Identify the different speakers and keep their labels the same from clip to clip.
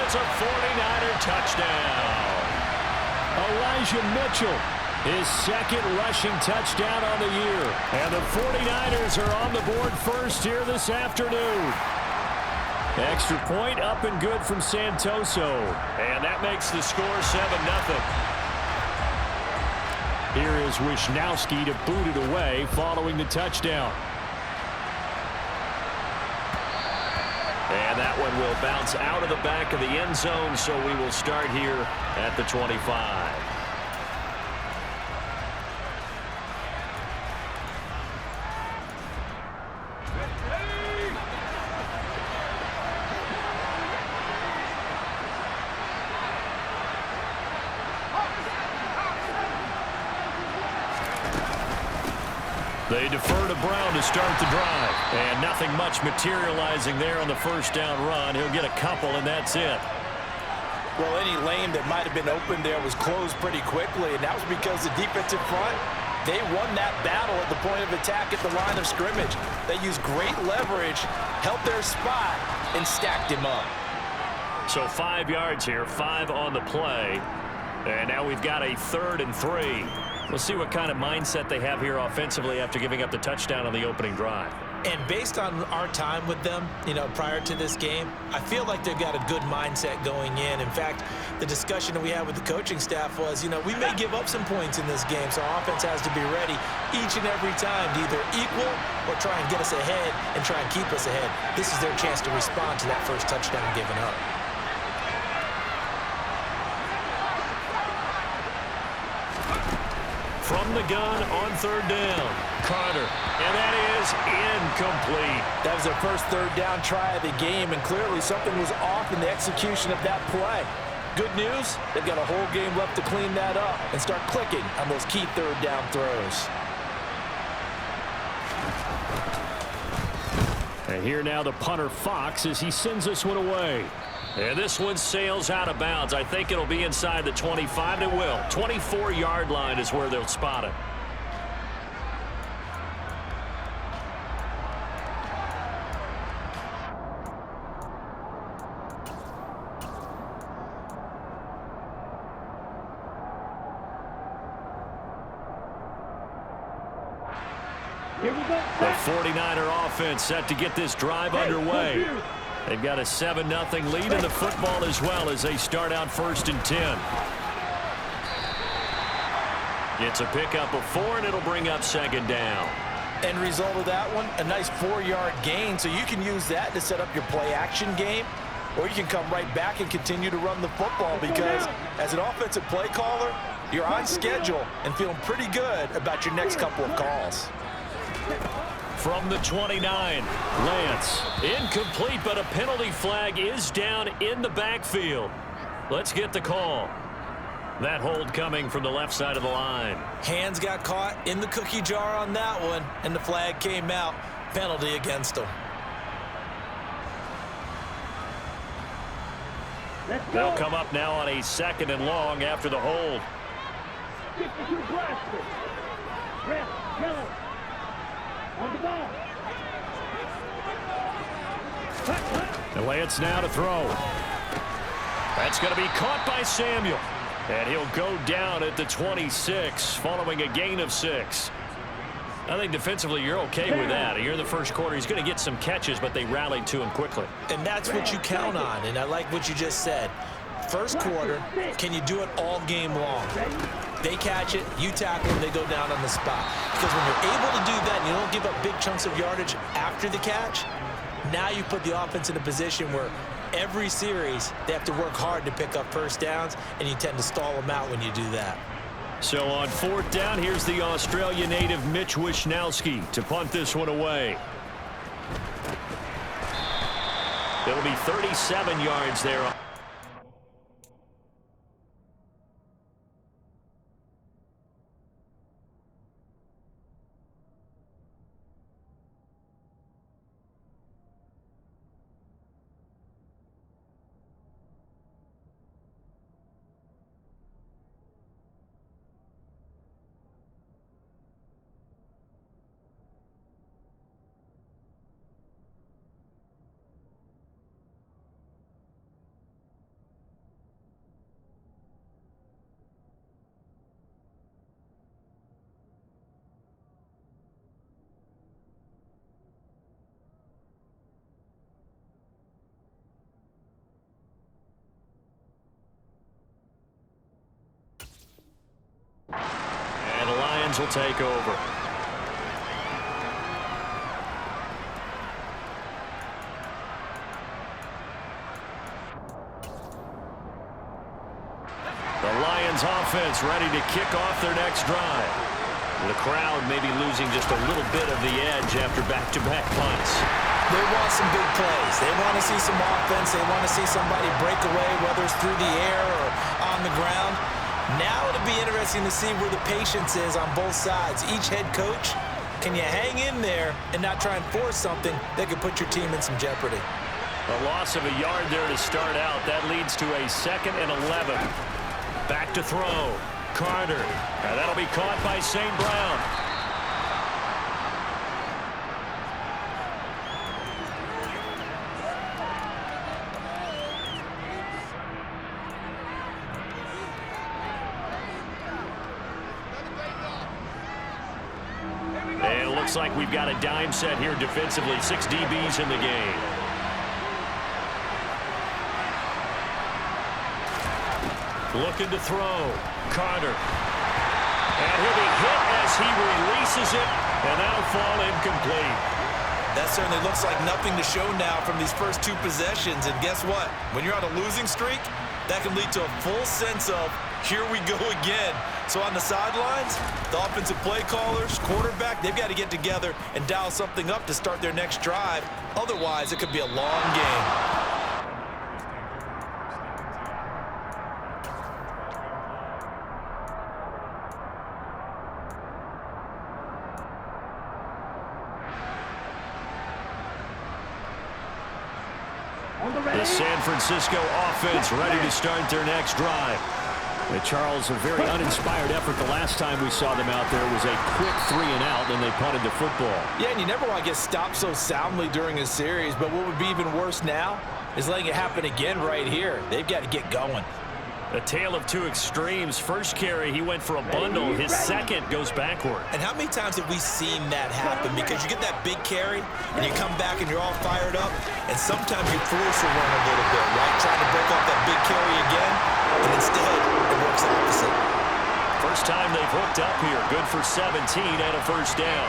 Speaker 1: It's a 49er touchdown. Elijah Mitchell, his second rushing touchdown on the year. And the 49ers are on the board first here this afternoon. Extra point up and good from Santoso. And that makes the score 7-0. Here is Wisnowski to boot it away following the touchdown. And that one will bounce out of the back of the end zone, so we will start here at the 25. They defer to Brown to start the drive. And nothing much materializing there on the first down run. He'll get a couple, and that's it.
Speaker 2: Well, any lane that might have been open there was closed pretty quickly, and that was because the defensive front, they won that battle at the point of attack at the line of scrimmage. They used great leverage, held their spot, and stacked him up.
Speaker 1: So 5 yards here, 5 on the play. And now we've got a 3rd and 3. We'll see what kind of mindset they have here offensively after giving up the touchdown on the opening drive.
Speaker 2: And based on our time with them, prior to this game, I feel like they've got a good mindset going in. In fact, the discussion that we had with the coaching staff was, we may give up some points in this game, so our offense has to be ready each and every time to either equal or try and get us ahead and try and keep us ahead. This is their chance to respond to that first touchdown given up.
Speaker 1: From the gun on 3rd down, Carter, and that is incomplete.
Speaker 2: That was their first 3rd down try of the game, and clearly something was off in the execution of that play. Good news, they've got a whole game left to clean that up and start clicking on those key 3rd down throws.
Speaker 1: And here now the punter Fox as he sends this one away. And this one sails out of bounds. I think it'll be inside the 25. It will. 24-yard line is where they'll spot it.
Speaker 3: Here we go.
Speaker 1: The 49er offense set to get this drive underway. They've got a 7-0 lead in the football as well as they start out 1st and 10. It's a pickup of 4, and it'll bring up 2nd down.
Speaker 2: End result of that one, a nice 4-yard gain, so you can use that to set up your play-action game, or you can come right back and continue to run the football because as an offensive play caller, you're on schedule and feeling pretty good about your next couple of calls.
Speaker 1: From the 29, Lance. Incomplete, but a penalty flag is down in the backfield. Let's get the call. That hold coming from the left side of the line.
Speaker 2: Hands got caught in the cookie jar on that one, and the flag came out. Penalty against them.
Speaker 1: They'll come up now on a 2nd and long after the hold.
Speaker 3: On the ball.
Speaker 1: And Lance now to throw. That's going to be caught by Samuel. And he'll go down at the 26 following a gain of 6. I think defensively you're okay with that. Here in the first quarter, he's going to get some catches, but they rallied to him quickly.
Speaker 2: And that's what you count on, and I like what you just said. First quarter, can you do it all game long? They catch it, you tackle them, they go down on the spot. Because when you're able to do that and you don't give up big chunks of yardage after the catch, now you put the offense in a position where every series they have to work hard to pick up first downs, and you tend to stall them out when you do that.
Speaker 1: So on 4th down, here's the Australia native Mitch Wisnowski to punt this one away. It'll be 37 yards there. Niners will take over. The Lions offense ready to kick off their next drive. The crowd may be losing just a little bit of the edge after back-to-back punts.
Speaker 2: They want some big plays. They want to see some offense. They want to see somebody break away, whether it's through the air or on the ground. Now it'll be interesting to see where the patience is on both sides. Each head coach, can you hang in there and not try and force something that could put your team in some jeopardy?
Speaker 1: A loss of a yard there to start out. That leads to a 2nd and 11. Back to throw. Carter. And that'll be caught by St. Brown. And it looks like we've got a dime set here defensively. 6 DBs in the game. Looking to throw. Carter. And he'll be hit as he releases it, and that'll fall incomplete.
Speaker 2: That certainly looks like nothing to show now from these first 2 possessions. And guess what? When you're on a losing streak, that can lead to a full sense of, here we go again. So on the sidelines, the offensive play callers, quarterback, they've got to get together and dial something up to start their next drive. Otherwise, it could be a long game.
Speaker 1: The San Francisco offense ready to start their next drive. And Charles, a very uninspired effort the last time we saw them out there. Was a quick 3 and out, and they punted the football.
Speaker 2: Yeah, and you never want to get stopped so soundly during a series, but what would be even worse now is letting it happen again right here. They've got to get going.
Speaker 1: A tale of 2 extremes. First carry, he went for a bundle. His second goes backward.
Speaker 2: And how many times have we seen that happen? Because you get that big carry, and you come back and you're all fired up, and sometimes you force a run a little bit, right? Trying to break off that big carry again, and instead it works opposite.
Speaker 1: First time they've hooked up here. Good for 17 and a first down.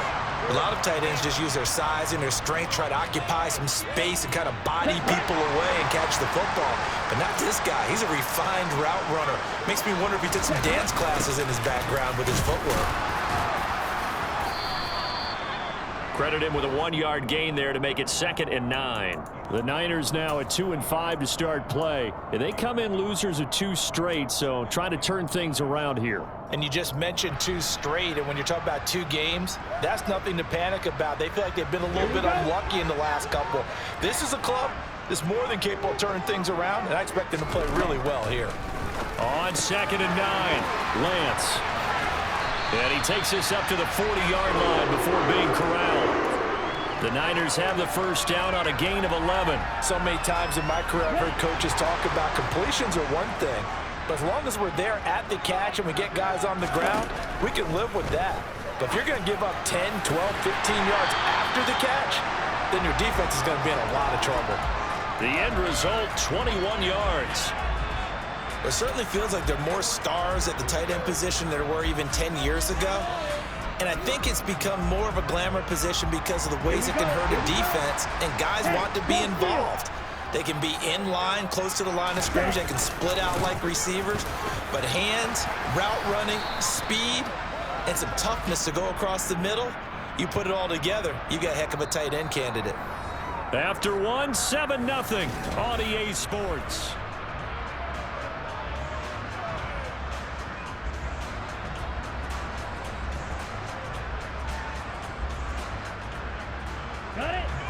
Speaker 2: A lot of tight ends just use their size and their strength, try to occupy some space and kind of body people away and catch the football. But not this guy. He's a refined route runner. Makes me wonder if he took some dance classes in his background with his footwork.
Speaker 1: Credit him with a 1-yard gain there to make it 2nd and 9. The Niners now at 2 and 5 to start play. And they come in losers of 2 straight, so trying to turn things around here.
Speaker 2: And you just mentioned 2 straight, and when you're talking about 2 games, that's nothing to panic about. They feel like they've been a little bit unlucky in the last couple. This is a club that's more than capable of turning things around, and I expect them to play really well here.
Speaker 1: On 2nd and 9, Lance. And he takes this up to the 40-yard line before being corralled. The Niners have the first down on a gain of 11.
Speaker 2: So many times in my career I've heard coaches talk about completions are one thing, but as long as we're there at the catch and we get guys on the ground, we can live with that. But if you're going to give up 10, 12, 15 yards after the catch, then your defense is going to be in a lot of trouble.
Speaker 1: The end result, 21 yards.
Speaker 2: It certainly feels like there are more stars at the tight end position than there were even 10 years ago. And I think it's become more of a glamour position because of the ways it can hurt a defense, and guys want to be involved. They can be in line, close to the line of scrimmage. They can split out like receivers. But hands, route running, speed, and some toughness to go across the middle, you put it all together, you got a heck of a tight end candidate.
Speaker 1: After 1, 7-0 on EA Sports.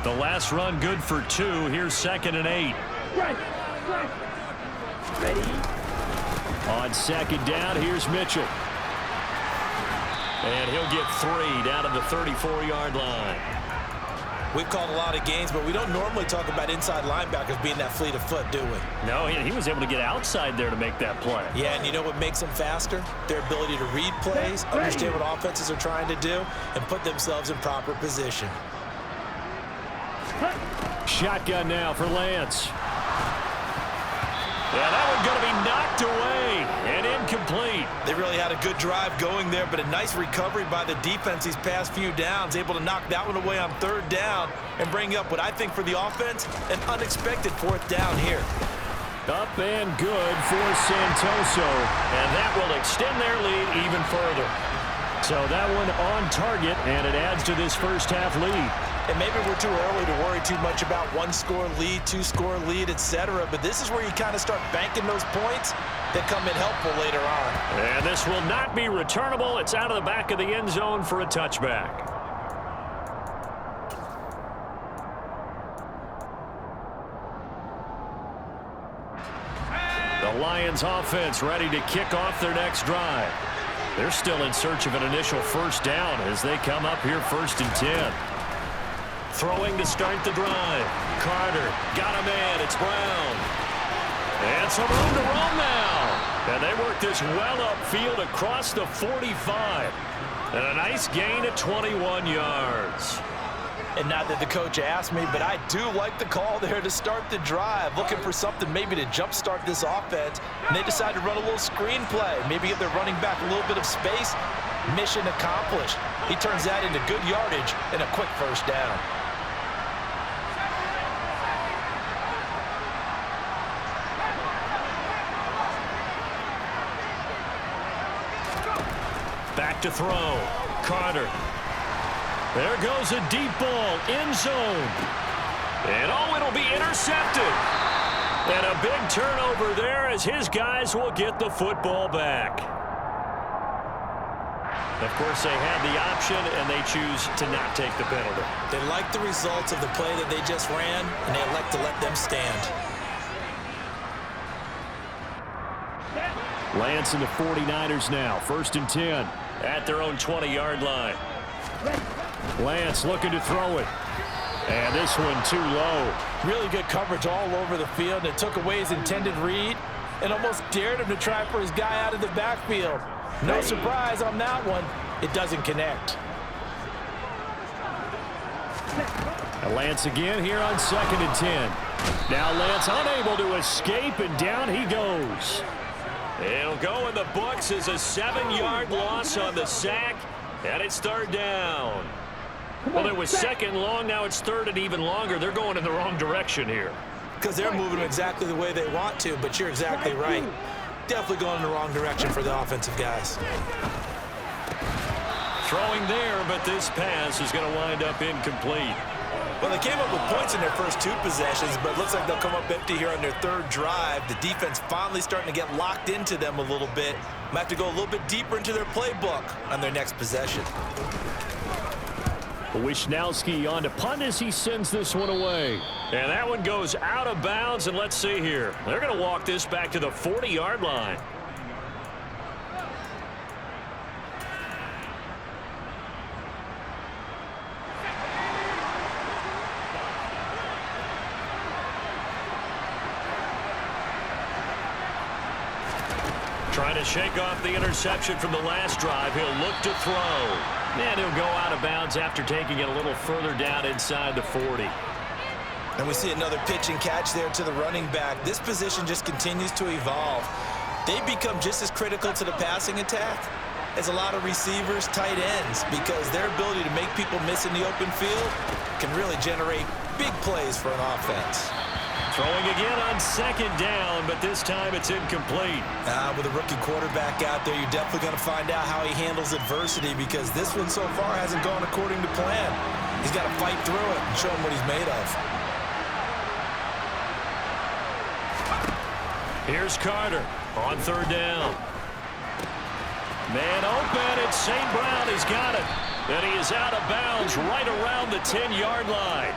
Speaker 1: The last run good for 2. Here's 2nd and 8.
Speaker 3: Ready?
Speaker 1: On 2nd down, here's Mitchell. And he'll get 3 down to the 34-yard line.
Speaker 2: We've called a lot of games, but we don't normally talk about inside linebackers being that fleet of foot, do we?
Speaker 1: No, he was able to get outside there to make that play.
Speaker 2: Yeah, and you know what makes them faster? Their ability to read plays, understand what offenses are trying to do, and put themselves in proper position.
Speaker 1: Shotgun now for Lance. Yeah, that one going to be knocked away and incomplete.
Speaker 2: They really had a good drive going there, but a nice recovery by the defense these past few downs, able to knock that one away on third down and bring up what I think for the offense, an unexpected fourth down here.
Speaker 1: Up and good for Santoso, and that will extend their lead even further. So that one on target, and it adds to this first half lead.
Speaker 2: And maybe we're too early to worry too much about one-score lead, two-score lead, etc. But this is where you kind of start banking those points that come in helpful later on.
Speaker 1: And this will not be returnable. It's out of the back of the end zone for a touchback. The Lions offense ready to kick off their next drive. They're still in search of an initial first down as they come up here 1st and 10. Throwing to start the drive. Carter got a man. It's Brown. And some room to roam now. And they work this well upfield across the 45. And a nice gain of 21 yards.
Speaker 2: And not that the coach asked me, but I do like the call there to start the drive. Looking for something maybe to jumpstart this offense. And they decide to run a little screen play. Maybe give their running back a little bit of space. Mission accomplished. He turns that into good yardage and a quick first down.
Speaker 1: Back to throw. Carter. There goes a deep ball. End zone. And oh, it'll be intercepted. And a big turnover there as his guys will get the football back. Of course, they had the option, and they choose to not take the penalty.
Speaker 2: They like the results of the play that they just ran, and they elect to let them stand.
Speaker 1: Lance and the 49ers now. 1st and 10 at their own 20-yard line. Lance looking to throw it. And this one too low.
Speaker 2: Really good coverage all over the field. It took away his intended read and almost dared him to try for his guy out of the backfield. No surprise on that one. It doesn't connect.
Speaker 1: And Lance again here on 2nd and 10. Now Lance unable to escape, and down he goes. It'll go in the books as a 7-yard loss on the sack, and it's 3rd down. Well, it was 2nd long, now it's 3rd and even longer. They're going in the wrong direction here.
Speaker 2: Because they're moving exactly the way they want to, but you're exactly right. Definitely going in the wrong direction for the offensive guys.
Speaker 1: Throwing there, but this pass is going to wind up incomplete.
Speaker 2: Well, they came up with points in their first 2 possessions, but it looks like they'll come up empty here on their 3rd drive. The defense finally starting to get locked into them a little bit. Might have to go a little bit deeper into their playbook on their next possession.
Speaker 1: Wishnowski on to punt as he sends this one away. And that one goes out of bounds, and let's see here. They're going to walk this back to the 40-yard line. Trying to shake off the interception from the last drive. He'll look to throw. And he'll go out of bounds after taking it a little further down inside the 40.
Speaker 2: And we see another pitch and catch there to the running back. This position just continues to evolve. They become just as critical to the passing attack as a lot of receivers, tight ends, because their ability to make people miss in the open field can really generate big plays for an offense.
Speaker 1: Throwing again on 2nd down, but this time it's incomplete.
Speaker 2: With a rookie quarterback out there, you're definitely going to find out how he handles adversity, because this one so far hasn't gone according to plan. He's got to fight through it and show him what he's made of.
Speaker 1: Here's Carter on 3rd down. Man open, it's St. Brown. He's got it. And he is out of bounds right around the 10-yard line.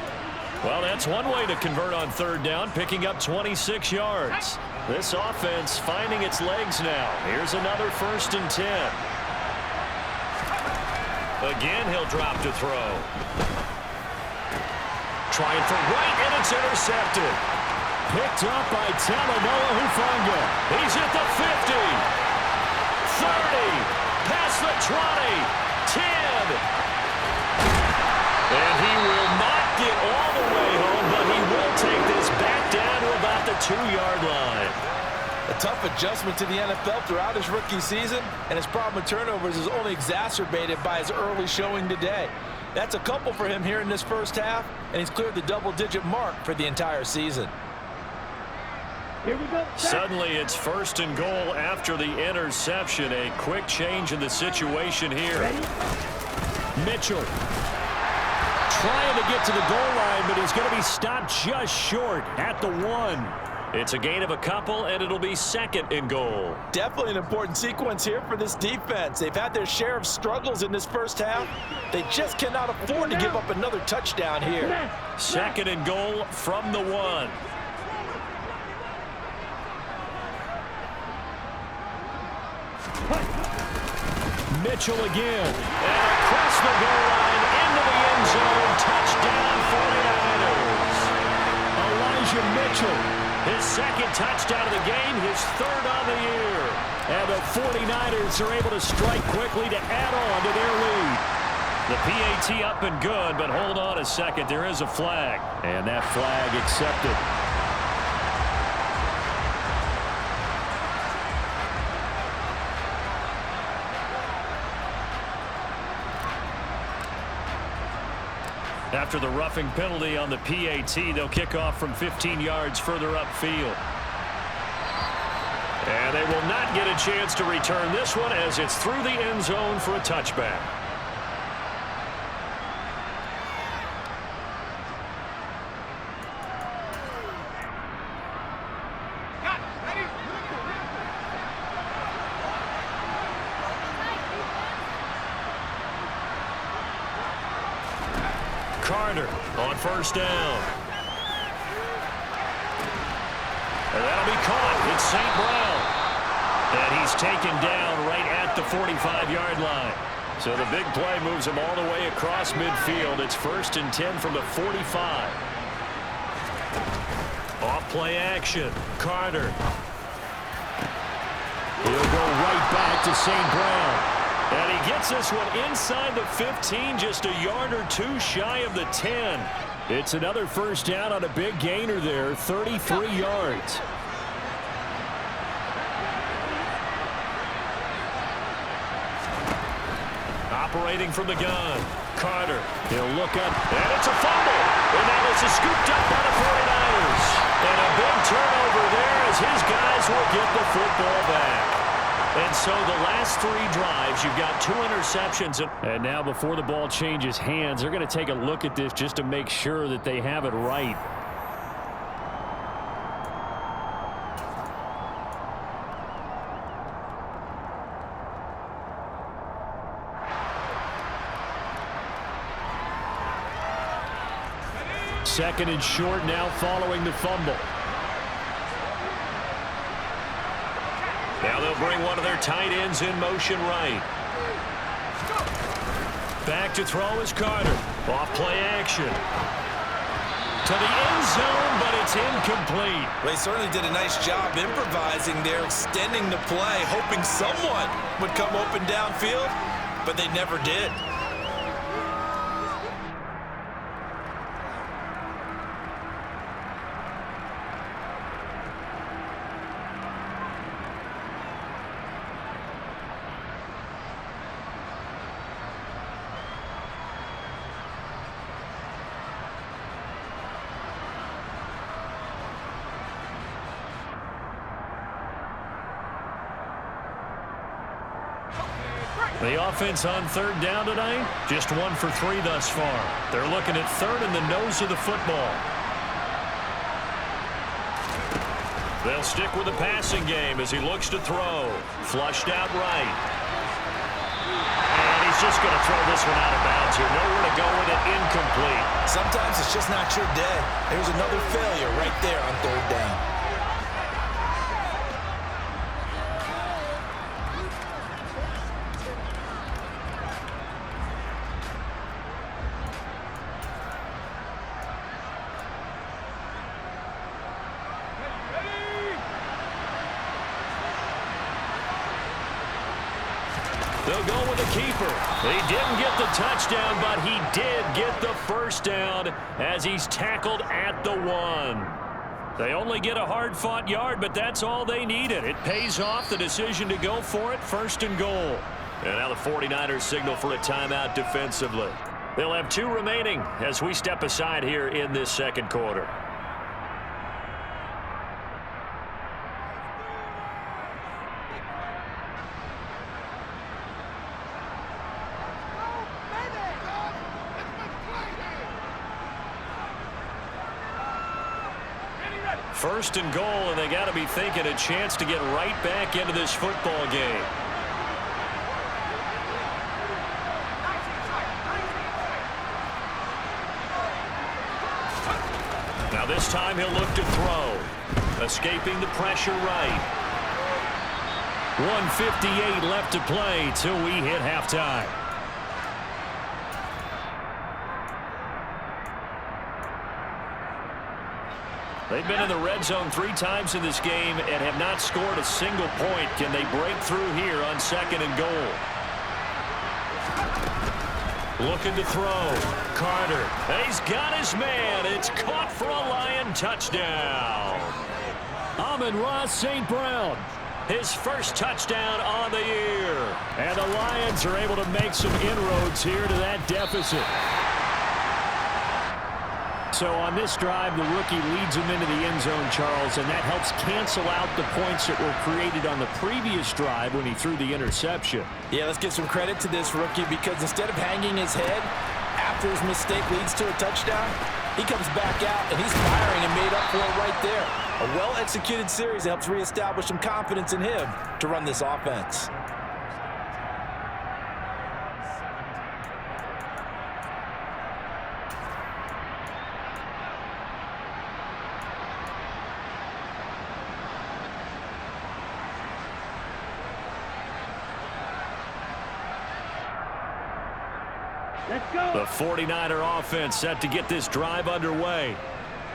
Speaker 1: Well, that's one way to convert on 3rd down, picking up 26 yards. This offense finding its legs now. Here's another 1st and 10. Again, he'll drop to throw. Trying for right, and it's intercepted. Picked up by Talanoa Hufanga. He's at the 50. 30. Past the 20. 10. And he will not get all the way home, but he will take this back down to about the 2-yard line.
Speaker 2: A tough adjustment to the NFL throughout his rookie season, and his problem with turnovers is only exacerbated by his early showing today. That's a couple for him here in this first half, and he's cleared the double-digit mark for the entire season.
Speaker 3: Here we go.
Speaker 1: Suddenly it's 1st and goal after the interception. A quick change in the situation here.
Speaker 3: Ready?
Speaker 1: Mitchell trying to get to the goal line, but he's going to be stopped just short at the 1. It's a gain of a couple, and it'll be 2nd and goal.
Speaker 2: Definitely an important sequence here for this defense. They've had their share of struggles in this first half. They just cannot afford to give up another touchdown here.
Speaker 1: 2nd and goal from the 1. Mitchell again. And across the goal line, into the end zone. Touchdown, 49ers. Elijah Mitchell, his 2nd touchdown of the game, his 3rd on the year. And the 49ers are able to strike quickly to add on to their lead. The PAT up and good, but hold on a second. There is a flag. And that flag accepted. After the roughing penalty on the PAT, they'll kick off from 15 yards further upfield. And they will not get a chance to return this one as it's through the end zone for a touchback. Carter on 1st down. And that'll be caught. It's St. Brown. And he's taken down right at the 45-yard line. So the big play moves him all the way across midfield. It's 1st and 10 from the 45. Off play action. Carter. He'll go right back to St. Brown. And he gets this one inside the 15, just a yard or 2 shy of the 10. It's another 1st down on a big gainer there, 33 yards. Operating from the gun, Carter. He'll look up, and it's a fumble. And now this is scooped up by the 49ers. And a big turnover there as his guys will get the football back. And so the last 3 drives, you've got 2 interceptions. And now before the ball changes hands, they're going to take a look at this just to make sure that they have it right. Second and short now following the fumble. Now they'll bring one of their tight ends in motion right. Back to throw is Carter. Off play action. To the end zone, but it's incomplete.
Speaker 2: They certainly did a nice job improvising there, extending the play, hoping someone would come open downfield, but they never did.
Speaker 1: The offense on 3rd down tonight, just 1 for 3 thus far. They're looking at 3rd in the nose of the football. They'll stick with the passing game as he looks to throw. Flushed out right. And he's just going to throw this one out of bounds here. Nowhere to go with it, incomplete.
Speaker 2: Sometimes it's just not your day. There's another failure right there on 3rd down.
Speaker 1: They'll go with the keeper. He didn't get the touchdown, but he did get the 1st down as he's tackled at the 1. They only get a hard-fought yard, but that's all they needed. It pays off the decision to go for it, 1st and goal. And now the 49ers signal for a timeout defensively. They'll have 2 remaining as we step aside here in this second quarter. First and goal, and they got to be thinking a chance to get right back into this football game. Now this time he'll look to throw. Escaping the pressure right. 1:58 left to play till we hit halftime. They've been in the red zone 3 times in this game and have not scored a single point. Can they break through here on 2nd and goal? Looking to throw. Carter. He's got his man. It's caught for a Lion touchdown. Amon-Ra St. Brown. His first touchdown on the year. And the Lions are able to make some inroads here to that deficit. So on this drive, the rookie leads him into the end zone, Charles, and that helps cancel out the points that were created on the previous drive when he threw the interception.
Speaker 2: Yeah, let's give some credit to this rookie because instead of hanging his head after his mistake leads to a touchdown, he comes back out and he's firing and made up for it right there. A well-executed series helps reestablish some confidence in him to run this offense.
Speaker 3: Let's go.
Speaker 1: The 49er offense set to get this drive underway.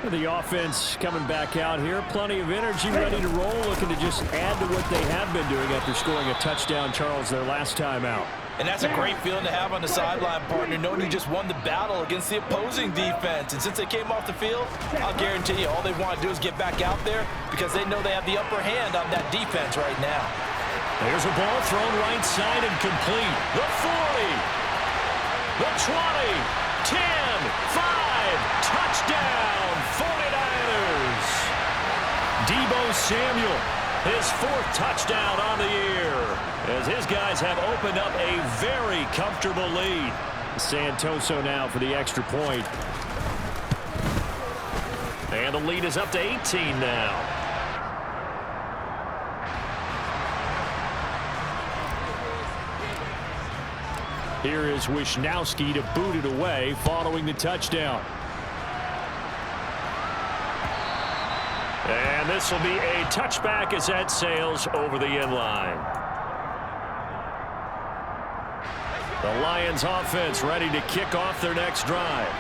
Speaker 1: The offense coming back out here. Plenty of energy, ready to roll, looking to just add to what they have been doing after scoring a touchdown, Charles, their last time out.
Speaker 2: And that's a great feeling to have on the sideline, partner, knowing you just won the battle against the opposing defense. And since they came off the field, I'll guarantee you all they want to do is get back out there because they know they have the upper hand on that defense right now.
Speaker 1: There's a ball thrown right side and complete. The 40. The 20, 10, 5, touchdown, 49ers. Deebo Samuel, his 4th touchdown on the year, as his guys have opened up a very comfortable lead. Santoso now for the extra point. And the lead is up to 18 now. Here is Wisnowski to boot it away following the touchdown. And this will be a touchback as that sails over the end line. The Lions offense ready to kick off their next drive.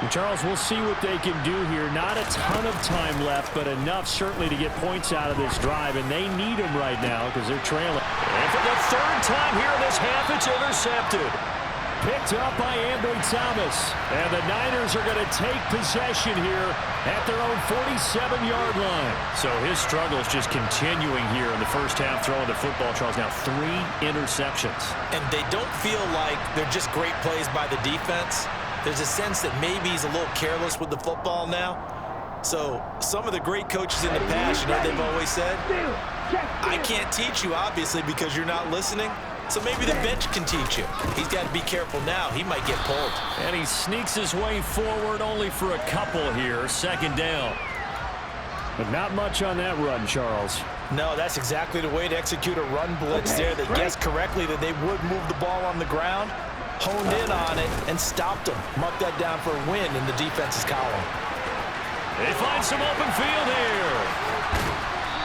Speaker 1: And Charles, we'll see what they can do here. Not a ton of time left, but enough certainly to get points out of this drive, and they need them right now because they're trailing. And for the 3rd time here in this half, it's intercepted. Picked up by Ambry Thomas. And the Niners are going to take possession here at their own 47-yard line. So his struggle is just continuing here in the first half throwing the football, Charles. Now 3 interceptions.
Speaker 2: And they don't feel like they're just great plays by the defense. There's a sense that maybe he's a little careless with the football now. So some of the great coaches in the past, you know what they've always said? I can't teach you, obviously, because you're not listening. So maybe the bench can teach you. He's got to be careful now. He might get pulled.
Speaker 1: And he sneaks his way forward only for a couple here. 2nd down. But not much on that run, Charles.
Speaker 2: No, that's exactly the way to execute a run blitz there. They guessed correctly that they would move the ball on the ground, honed in on it, and stopped them. Mark that down for a win in the defense's column.
Speaker 1: They find some open field here.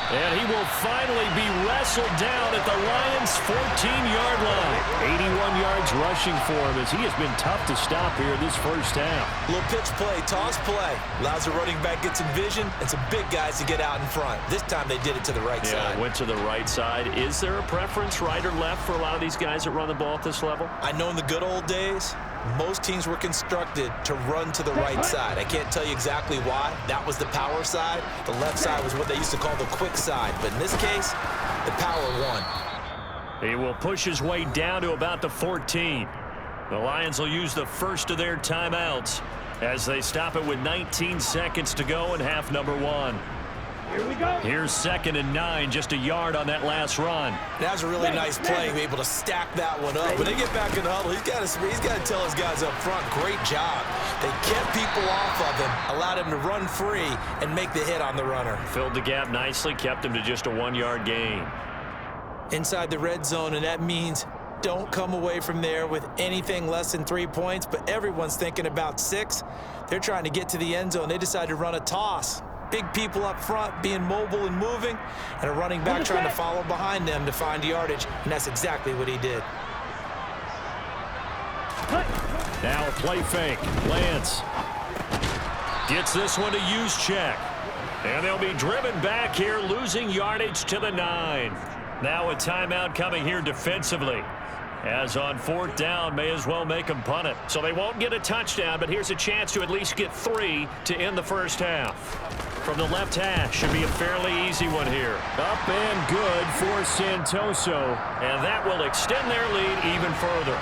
Speaker 1: And he will finally be wrestled down at the Lions' 14-yard line. 81 yards rushing for him as he has been tough to stop here this first half.
Speaker 2: Little pitch play, toss play. Allows the running back to get some vision and some big guys to get out in front. This time they did it to the right side.
Speaker 1: Yeah, went to the right side. Is there a preference, right or left, for a lot of these guys that run the ball at this level?
Speaker 2: I know in the good old days, most teams were constructed to run to the right side. I can't tell you exactly why. That was the power side. The left side was what they used to call the quick side. But in this case, the power won.
Speaker 1: He will push his way down to about the 14. The Lions will use the first of their timeouts as they stop it with 19 seconds to go in half number 1.
Speaker 3: Here we go.
Speaker 1: Here's 2nd and 9, just a yard on that last run.
Speaker 2: That was a really nice play, be able to stack that one up. When they get back in the huddle, he's got to tell his guys up front, great job. They kept people off of him, allowed him to run free and make the hit on the runner.
Speaker 1: Filled the gap nicely, kept him to just a 1-yard gain.
Speaker 2: Inside the red zone, and that means don't come away from there with anything less than 3 points, but everyone's thinking about 6. They're trying to get to the end zone. They decide to run a toss. Big people up front being mobile and moving, and a running back trying to follow behind them to find yardage, and that's exactly what he did.
Speaker 1: Now a play fake. Lance gets this one to use check. And they'll be driven back here, losing yardage to the 9. Now a timeout coming here defensively. As on 4th down, may as well make them punt it. So they won't get a touchdown, but here's a chance to at least get 3 to end the first half. From the left hash, should be a fairly easy one here. Up and good for Santoso, and that will extend their lead even further.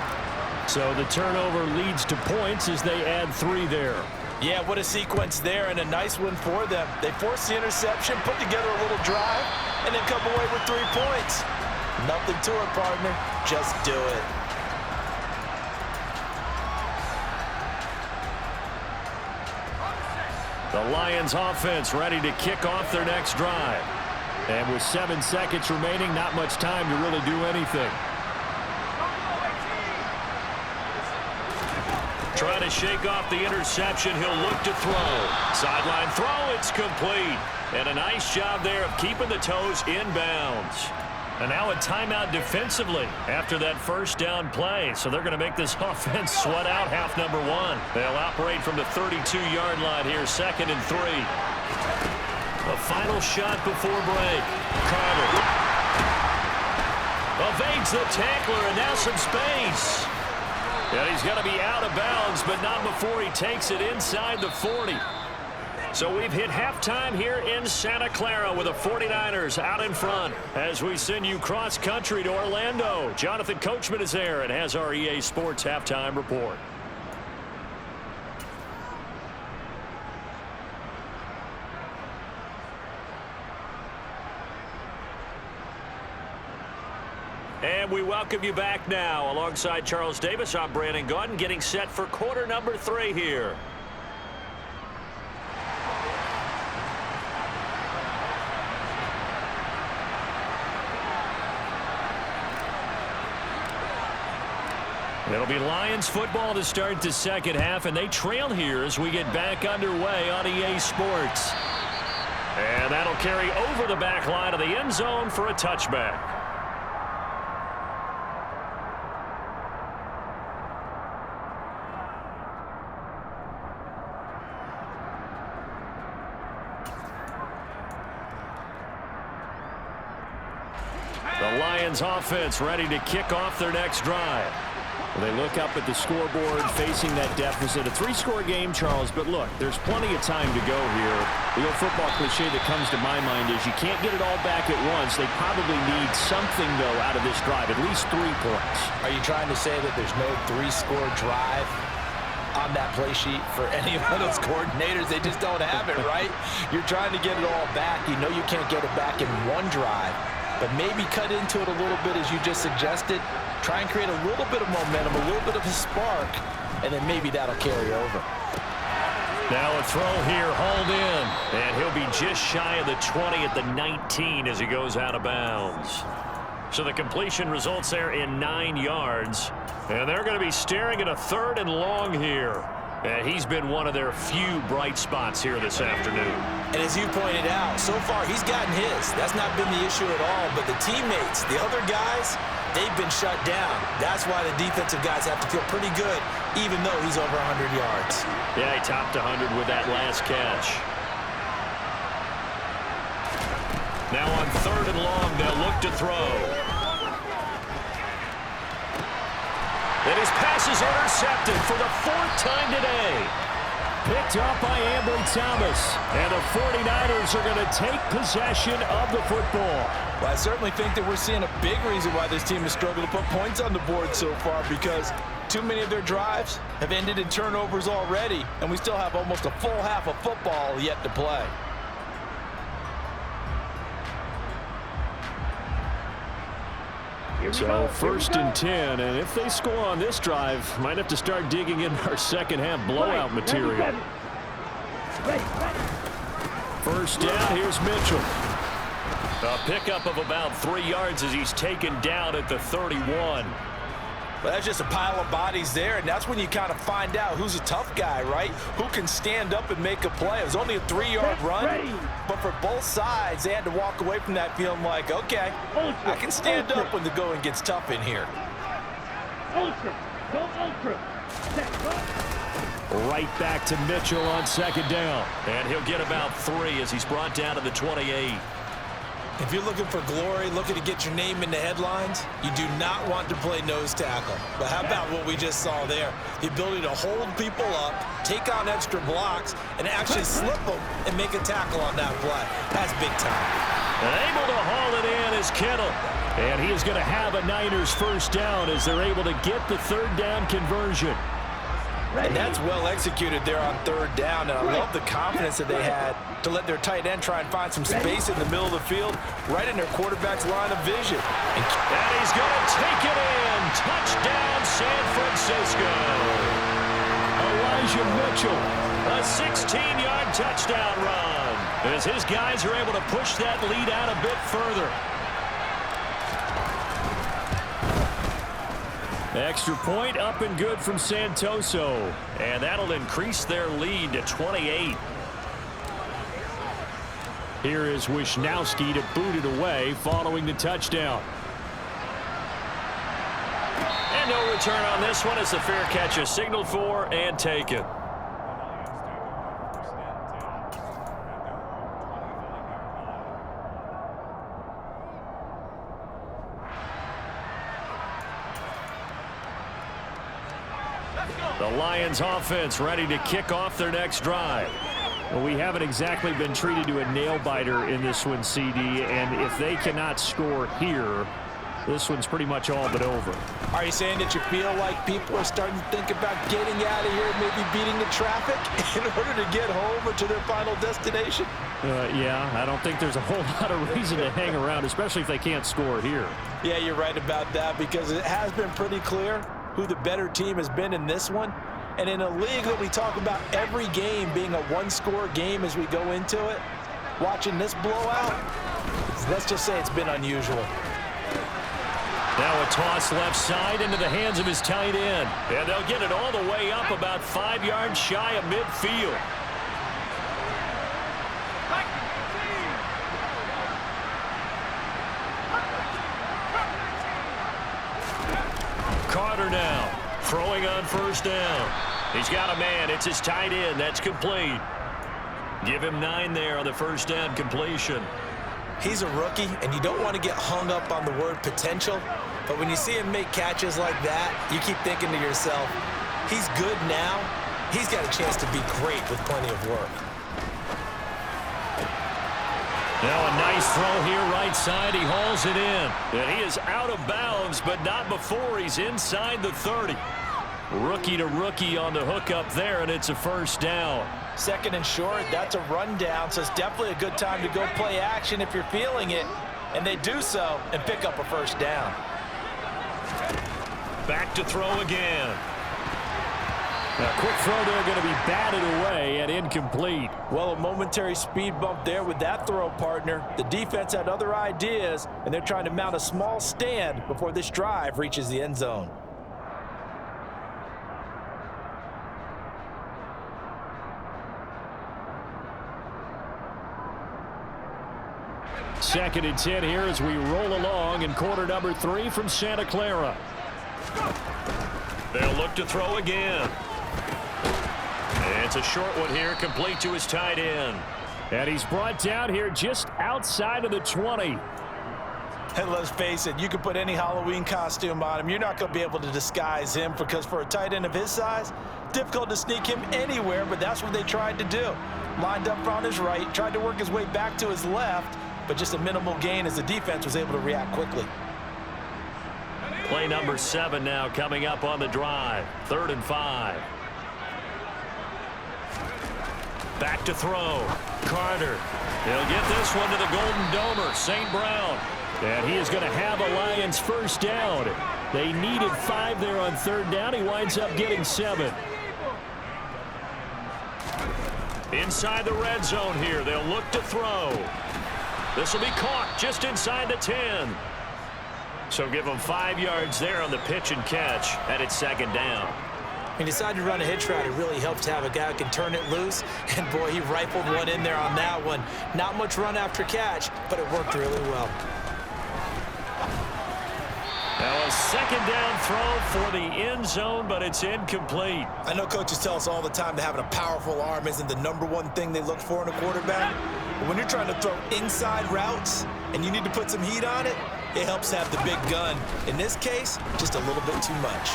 Speaker 1: So the turnover leads to points as they add 3 there.
Speaker 2: Yeah, what a sequence there, and a nice one for them. They forced the interception, put together a little drive, and then come away with 3 points. Nothing to it, partner. Just do it.
Speaker 1: The Lions offense ready to kick off their next drive. And with 7 seconds remaining, not much time to really do anything. Trying to shake off the interception. He'll look to throw. Sideline throw. It's complete. And a nice job there of keeping the toes inbounds. And now a timeout defensively after that first down play. So they're going to make this offense sweat out half number 1. They'll operate from the 32-yard line here, 2nd and 3. The final shot before break. Carter evades the tackler, and now some space. And he's going to be out of bounds, but not before he takes it inside the 40. So we've hit halftime here in Santa Clara with the 49ers out in front as we send you cross-country to Orlando. Jonathan Coachman is there and has our EA Sports halftime report. And we welcome you back now. Alongside Charles Davis, I'm Brandon Gaudin, getting set for quarter number 3 here. It'll be Lions football to start the second half, and they trail here as we get back underway on EA Sports. And that'll carry over the back line of the end zone for a touchback. The Lions offense ready to kick off their next drive. Well, they look up at the scoreboard facing that deficit. A 3-score game, Charles, but look, there's plenty of time to go here. The old football cliche that comes to my mind is you can't get it all back at once. They probably need something, though, out of this drive, at least 3 points.
Speaker 2: Are you trying to say that there's no 3-score drive on that play sheet for any of those coordinators? They just don't have it, right? You're trying to get it all back. You know you can't get it back in one drive, but maybe cut into it a little bit as you just suggested. Try and create a little bit of momentum, a little bit of a spark, and then maybe that'll carry over.
Speaker 1: Now a throw here, hauled in, and he'll be just shy of the 20 at the 19 as he goes out of bounds. So the completion results there in 9 yards, and they're going to be staring at a 3rd and long here. And he's been one of their few bright spots here this afternoon.
Speaker 2: And as you pointed out, so far he's gotten his. That's not been the issue at all, but the teammates, the other guys, they've been shut down. That's why the defensive guys have to feel pretty good, even though he's over 100 yards.
Speaker 1: Yeah, he topped 100 with that last catch. Now on 3rd and long, they'll look to throw. And And his pass is intercepted for the 4th time today. Picked up by Ambry Thomas. And the 49ers are going to take possession of the football.
Speaker 2: Well, I certainly think that we're seeing a big reason why this team has struggled to put points on the board so far, because too many of their drives have ended in turnovers already, and we still have almost a full half of football yet to play.
Speaker 1: So 1st and 10, and if they score on this drive, might have to start digging in our second half blowout material. 1st down, here's Mitchell. A pickup of about 3 yards as he's taken down at the 31.
Speaker 2: But that's just a pile of bodies there, and that's when you kind of find out who's a tough guy, right? Who can stand up and make a play. It was only a 3-yard run, but for both sides, they had to walk away from that feeling like, okay, I can stand up when the going gets tough in here.
Speaker 1: Right back to Mitchell on 2nd down. And he'll get about 3 as he's brought down to the 28.
Speaker 2: If you're looking for glory, looking to get your name in the headlines, you do not want to play nose tackle. But how about what we just saw there? The ability to hold people up, take on extra blocks, and actually slip them and make a tackle on that play. That's big time.
Speaker 1: And able to haul it in is Kittle. And he is going to have a Niners 1st down as they're able to get the 3rd down conversion.
Speaker 2: And that's well executed there on 3rd down. And I love the confidence that they had to let their tight end try and find some space in the middle of the field, right in their quarterback's line of vision.
Speaker 1: And he's going to take it in. Touchdown, San Francisco. Elijah Mitchell, a 16-yard touchdown run, as his guys are able to push that lead out a bit further. Extra point up and good from Santoso. And that'll increase their lead to 28. Here is Wisnowski to boot it away following the touchdown. And no return on this one as the fair catch is signaled for and taken. The Lions offense ready to kick off their next drive. Well, we haven't exactly been treated to a nail-biter in this one, CD, and if they cannot score here, this one's pretty much all but over.
Speaker 2: Are you saying that you feel like people are starting to think about getting out of here, maybe beating the traffic in order to get home or to their final destination?
Speaker 1: Yeah, I don't think there's a whole lot of reason to hang around, especially if they can't score here.
Speaker 2: Yeah, you're right about that, because it has been pretty clear who the better team has been in this one. And in a league that we talk about every game being a one-score game as we go into it, watching this blowout, let's just say it's been unusual.
Speaker 1: Now a toss left side into the hands of his tight end. And they'll get it all the way up about 5 yards shy of midfield. Carter now throwing on 1st down. He's got a man. It's his tight end. That's complete. Give him 9 there on the 1st down completion.
Speaker 2: He's a rookie, and you don't want to get hung up on the word potential. But when you see him make catches like that, you keep thinking to yourself, he's good now. He's got a chance to be great with plenty of work.
Speaker 1: Now a nice throw here right side. He hauls it in. And he is out of bounds, but not before he's inside the 30. Rookie to rookie on the hookup there, and it's a 1st down.
Speaker 2: 2nd and short, that's a rundown, so it's definitely a good time to go play action if you're feeling it. And they do so and pick up a 1st down.
Speaker 1: Back to throw again. A quick throw there going to be batted away and incomplete.
Speaker 2: Well, a momentary speed bump there with that throw, partner. The defense had other ideas, and they're trying to mount a small stand before this drive reaches the end zone.
Speaker 1: Second and 10 here as we roll along in quarter number 3 from Santa Clara. They'll look to throw again. It's a short one here, complete to his tight end. And he's brought down here just outside of the 20.
Speaker 2: And let's face it, you can put any Halloween costume on him. You're not going to be able to disguise him because for a tight end of his size, difficult to sneak him anywhere, but that's what they tried to do. Lined up on his right, tried to work his way back to his left, but just a minimal gain as the defense was able to react quickly.
Speaker 1: Play number 7 now coming up on the drive. 3rd and 5. Back to throw. Carter. He'll get this one to the Golden Domer, St. Brown. And he is going to have a Lions first down. They needed 5 there on 3rd down. He winds up getting 7. Inside the red zone here. They'll look to throw. This will be caught just inside the 10. So give him 5 yards there on the pitch and catch, and it's 2nd down.
Speaker 2: He decided to run a hitch route. It really helps to have a guy who can turn it loose. And, boy, he rifled one in there on that one. Not much run after catch, but it worked really well.
Speaker 1: Now a 2nd down throw for the end zone, but it's incomplete.
Speaker 2: I know coaches tell us all the time that having a powerful arm isn't the #1 thing they look for in a quarterback. But when you're trying to throw inside routes and you need to put some heat on it, it helps have the big gun. In this case, just a little bit too much.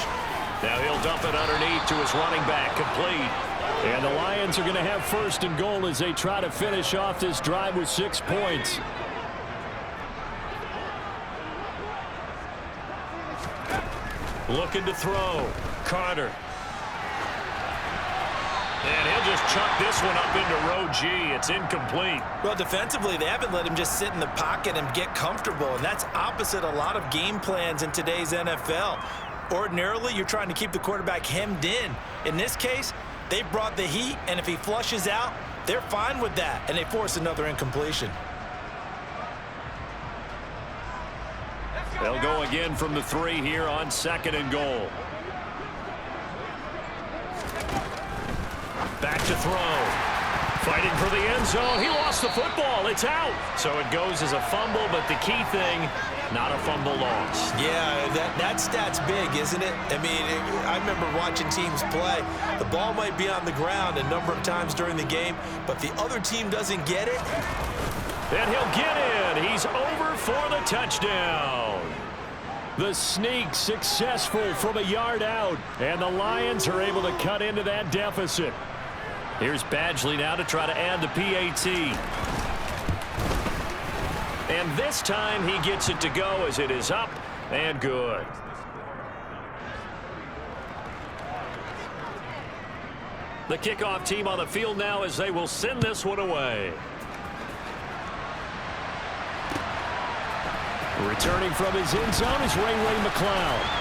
Speaker 1: Now he'll dump it underneath to his running back, complete. And the Lions are going to have 1st and goal as they try to finish off this drive with 6 points. Looking to throw. Carter. And he'll just chuck this one up into row G. It's incomplete.
Speaker 2: Well, defensively, they haven't let him just sit in the pocket and get comfortable, and that's opposite a lot of game plans in today's NFL. Ordinarily, you're trying to keep the quarterback hemmed in. In this case, they brought the heat, and if he flushes out, they're fine with that, and they force another incompletion.
Speaker 1: They'll go again from the 3 here on 2nd and goal. Back to throw. Fighting for the end zone. He lost the football. It's out. So it goes as a fumble, but the key thing, not a fumble loss.
Speaker 2: Yeah, that stat's big, isn't it? I mean, I remember watching teams play. The ball might be on the ground a number of times during the game, but if the other team doesn't get it,
Speaker 1: and he'll get in. He's over for the touchdown. The sneak successful from a yard out, and the Lions are able to cut into that deficit. Here's Badgley now to try to add the PAT. And this time he gets it to go as it is up and good. The kickoff team on the field now as they will send this one away. Returning from his end zone is Ray McCloud.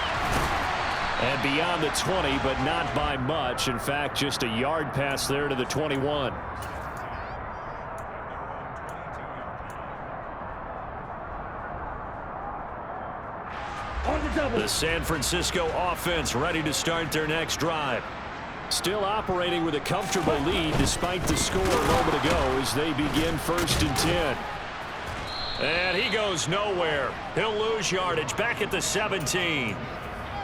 Speaker 1: And beyond the 20, but not by much. In fact, just a yard pass there to the 21. The San Francisco offense ready to start their next drive. Still operating with a comfortable lead despite the score a moment ago as they begin 1st and 10. And he goes nowhere. He'll lose yardage back at the 17.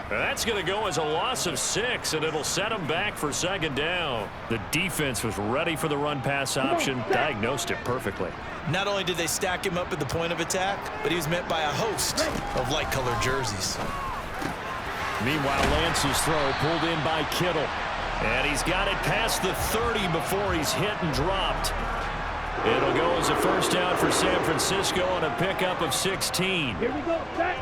Speaker 1: That's going to go as a loss of 6, and it'll set him back for 2nd down. The defense was ready for the run-pass option, diagnosed it perfectly.
Speaker 2: Not only did they stack him up at the point of attack, but he was met by a host of light-colored jerseys.
Speaker 1: Meanwhile, Lance's throw pulled in by Kittle. And he's got it past the 30 before he's hit and dropped. It'll go as a 1st down for San Francisco on a pickup of 16.
Speaker 3: Here we go, set.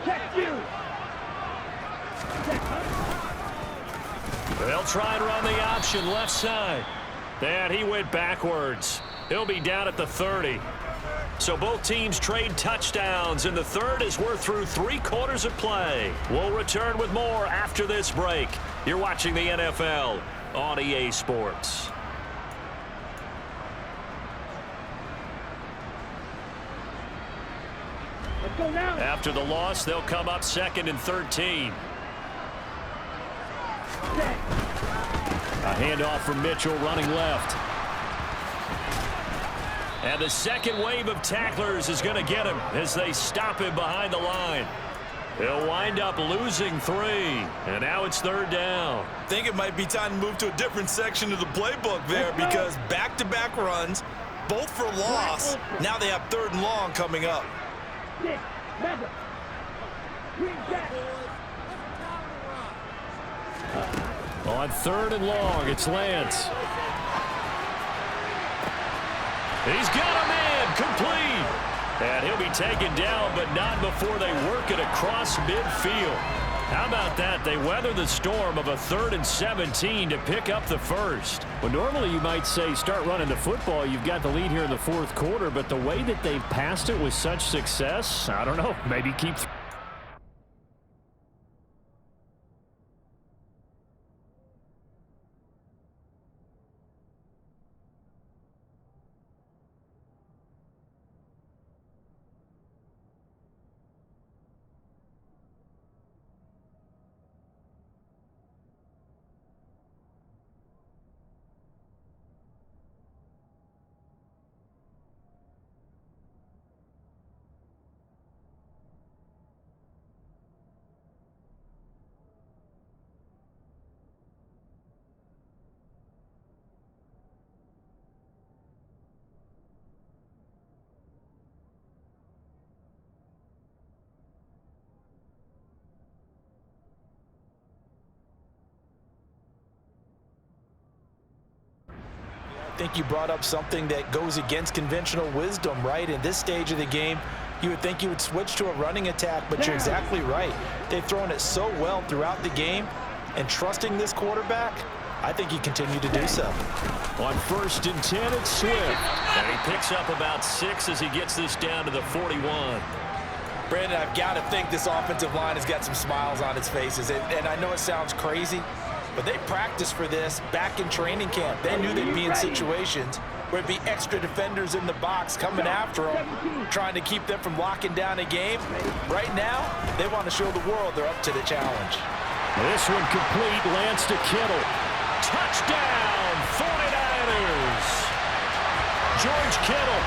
Speaker 3: Check you.
Speaker 1: They'll try and run the option left side. And he went backwards. He'll be down at the 30. So both teams trade touchdowns, and the 3rd as we're through 3 quarters of play. We'll return with more after this break. You're watching the NFL on EA Sports.
Speaker 3: Let's go now.
Speaker 1: After the loss, they'll come up 2nd and 13. A handoff from Mitchell running left. And the second wave of tacklers is going to get him as they stop him behind the line. He'll wind up losing 3, and now it's 3rd down.
Speaker 2: I think it might be time to move to a different section of the playbook there because back-to-back runs, both for loss. Now they have 3rd and long coming up.
Speaker 1: On 3rd and long, it's Lance. He's got a man, complete. And he'll be taken down, but not before they work it across midfield. How about that? They weather the storm of a 3rd and 17 to pick up the first. Well, normally you might say start running the football. You've got the lead here in the 4th quarter, but the way that they've passed it with such success, I don't know, maybe keep...
Speaker 2: I think you brought up something that goes against conventional wisdom, right? In this stage of the game, you would think you would switch to a running attack, but you're exactly right. They've thrown it so well throughout the game, and trusting this quarterback, I think he continued to do so.
Speaker 1: On 1st and 10, it's Swift. And he picks up about 6 as he gets this down to the 41.
Speaker 2: Brandon, I've got to think this offensive line has got some smiles on its faces, and I know it sounds crazy, but they practiced for this back in training camp. They knew they'd be in situations where it'd be extra defenders in the box coming after them, trying to keep them from locking down a game. Right now, they want to show the world they're up to the challenge.
Speaker 1: This one complete. Lance to Kittle. Touchdown, 49ers. George Kittle,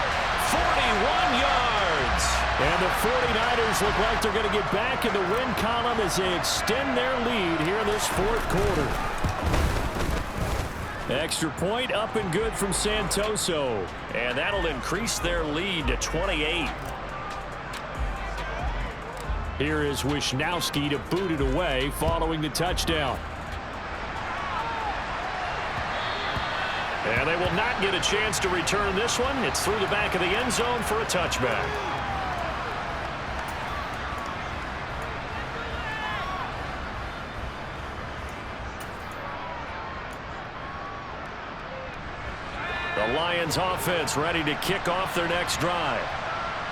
Speaker 1: 41 yards. And the 49ers look like they're going to get back in the win column as they extend their lead here in this 4th quarter. Extra point up and good from Santoso. And that'll increase their lead to 28. Here is Wisnowski to boot it away following the touchdown. And they will not get a chance to return this one. It's through the back of the end zone for a touchback. The Lions offense ready to kick off their next drive.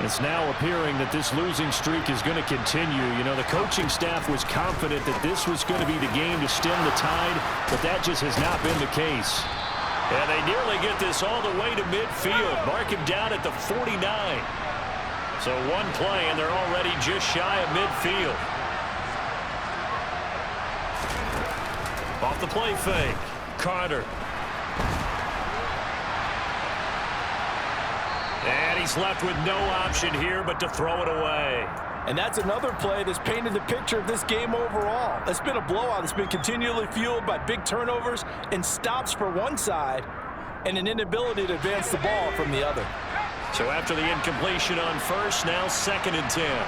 Speaker 1: It's now appearing that this losing streak is going to continue. You know, the coaching staff was confident that this was going to be the game to stem the tide, but that just has not been the case. And they nearly get this all the way to midfield. Mark him down at the 49. So one play, and they're already just shy of midfield. Off the play fake. Carter. And he's left with no option here but to throw it away.
Speaker 2: And that's another play that's painted the picture of this game overall. It's been a blowout. It's been continually fueled by big turnovers and stops for one side and an inability to advance the ball from the other.
Speaker 1: So after the incompletion on 1st, now 2nd and 10.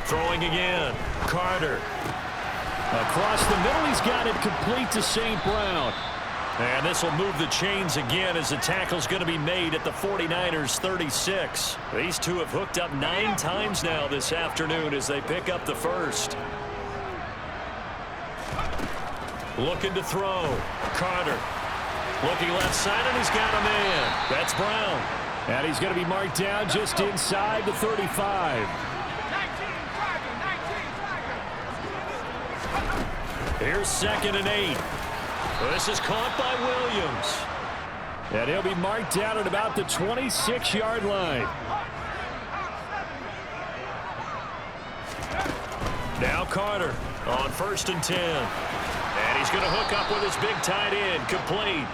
Speaker 1: Throwing again. Carter. Across the middle, he's got it complete to St. Brown. And this will move the chains again as the tackle's going to be made at the 49ers 36. These two have hooked up 9 times now this afternoon as they pick up the first. Looking to throw. Carter. Looking left side, and he's got a man. That's Brown. And he's going to be marked down just inside the 35. Here's 2nd and 8. This is caught by Williams. And he'll be marked down at about the 26-yard line. Now Carter on 1st and 10. And he's going to hook up with his big tight end, complete.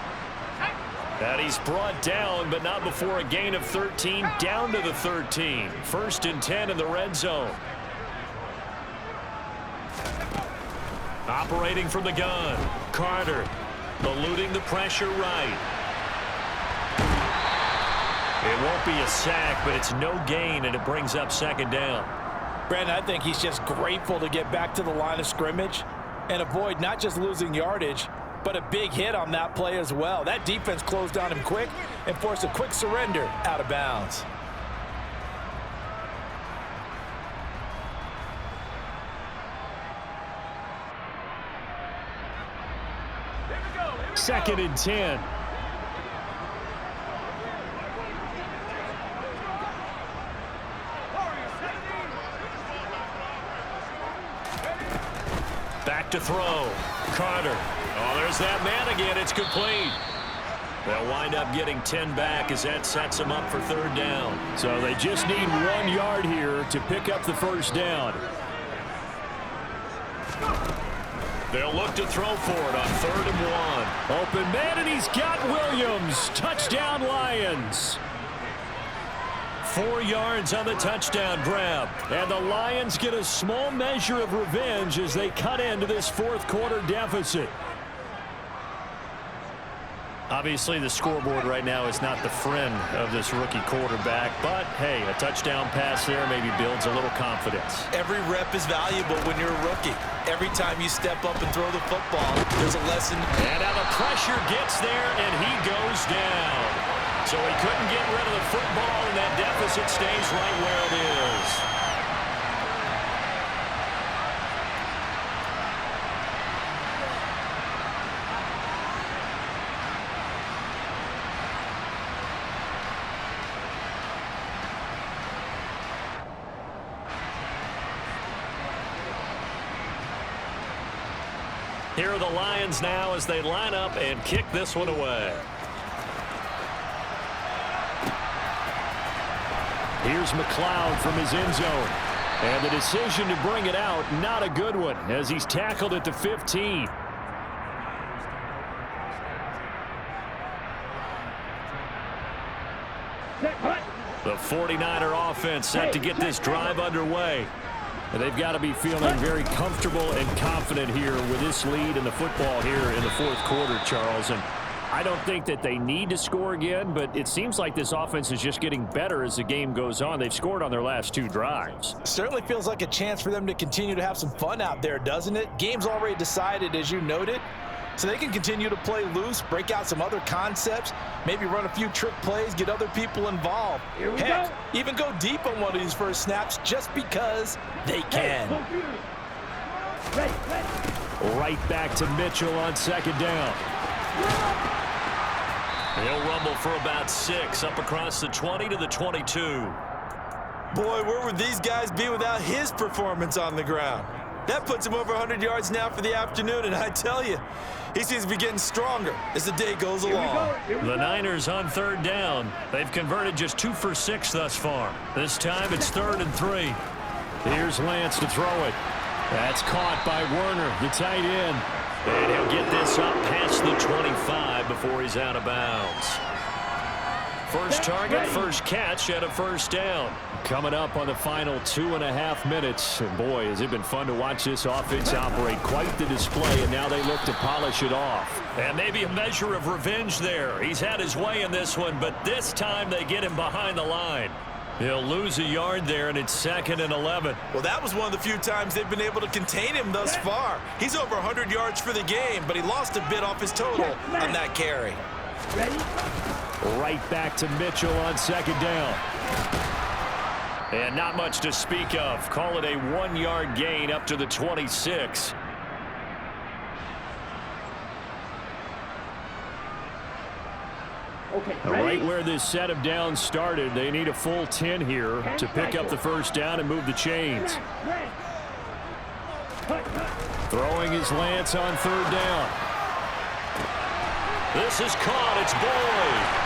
Speaker 1: And he's brought down, but not before a gain of 13, down to the 13. 1st and 10 in the red zone. Operating from the gun. Carter eluding the pressure right. It won't be a sack, but it's no gain, and it brings up second down.
Speaker 2: Brandon, I think he's just grateful to get back to the line of scrimmage and avoid not just losing yardage, but a big hit on that play as well. That defense closed on him quick and forced a quick surrender out of bounds.
Speaker 1: Second and 10. Back to throw. Carter. Oh, there's that man again. It's complete. They'll wind up getting 10 back as that sets them up for third down. So they just need 1 yard here to pick up the first down. They'll look to throw for it on 3rd and 1. Open man, and he's got Williams. Touchdown, Lions. 4 yards on the touchdown grab. And the Lions get a small measure of revenge as they cut into this 4th quarter deficit. Obviously, the scoreboard right now is not the friend of this rookie quarterback, but hey, a touchdown pass there maybe builds a little confidence.
Speaker 2: Every rep is valuable when you're a rookie. Every time you step up and throw the football, there's a lesson.
Speaker 1: And now the pressure gets there, and he goes down. So he couldn't get rid of the football, and that deficit stays right where it is. Here are the Lions now as they line up and kick this one away. Here's McLeod from his end zone. And the decision to bring it out, not a good one, as he's tackled at the 15. The 49er offense set to get this drive underway. And they've got to be feeling very comfortable and confident here with this lead in the football here in the 4th quarter, Charles. And I don't think that they need to score again, but it seems like this offense is just getting better as the game goes on. They've scored on their last 2 drives.
Speaker 2: Certainly feels like a chance for them to continue to have some fun out there, doesn't it? Game's already decided, as you noted. So they can continue to play loose, break out some other concepts, maybe run a few trick plays, get other people involved. Heck, even go deep on one of these first snaps just because they can.
Speaker 1: Right back to Mitchell on 2nd down. He'll rumble for about 6 up across the 20 to the 22.
Speaker 2: Boy, where would these guys be without his performance on the ground? That puts him over 100 yards now for the afternoon, and I tell you, he seems to be getting stronger as the day goes along.
Speaker 1: The Niners on 3rd down. They've converted just 2 for 6 thus far. This time it's 3rd and 3. Here's Lance to throw it. That's caught by Werner, the tight end. And he'll get this up past the 25 before he's out of bounds. First target, first catch, and a first down. Coming up on the final 2.5 minutes. And boy, has it been fun to watch this offense operate. Quite the display, and now they look to polish it off. And maybe a measure of revenge there. He's had his way in this one, but this time they get him behind the line. He'll lose a yard there, and it's 2nd and 11.
Speaker 2: Well, that was one of the few times they've been able to contain him thus far. He's over 100 yards for the game, but he lost a bit off his total on that carry.
Speaker 1: Right back to Mitchell on 2nd down. And not much to speak of. Call it a 1-yard gain up to the 26. Right where this set of downs started, they need a full 10 here to pick up the first down and move the chains. Throwing his Lance on 3rd down. This is caught. It's Boyd.